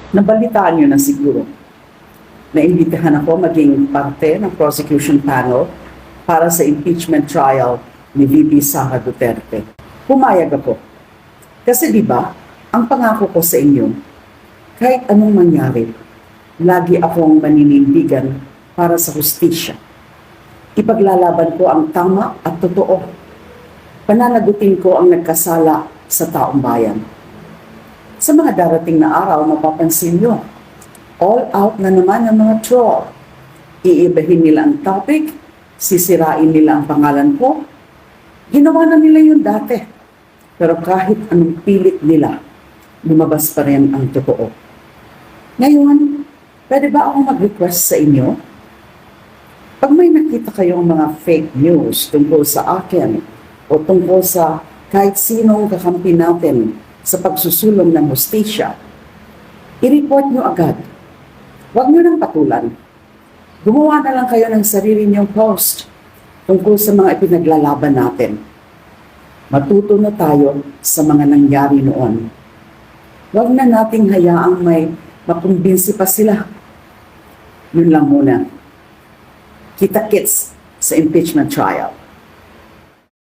Nabalitaan niyo na siguro. Naimbitahan ako maging parte ng prosecution panel para sa impeachment trial ni VP Sara Duterte. Pumayag ako. Kasi di ba, ang pangako ko sa inyo, kahit anong mangyari, lagi akong maninindigan para sa hustisya. Ipaglalaban ko ang tama at totoo. Pananagutin ko ang nagkasala sa taong bayan. Sa mga darating na araw, mapapansin nyo, all out na naman ang mga troll. Iibahin nila ang topic, sisirain nila ang pangalan ko. Ginawa na nila yun dati. Pero kahit anong pilit nila, lumabas pa rin ang totoo. Ngayon, pwede ba akong mag-request sa inyo? Pag may nakita kayong mga fake news tungkol sa akin o tungkol sa kahit sinong kakampi natin sa pagsusulong ng hustisya, i-report nyo agad. Huwag nyo nang patulan. Gumawa na lang kayo ng sarili nyong post tungkol sa mga ipinaglalaban natin. Matuto na tayo sa mga nangyari noon. Huwag na nating hayaang may makumbinsi pa sila. Yun lang muna. Kita-kits sa impeachment trial.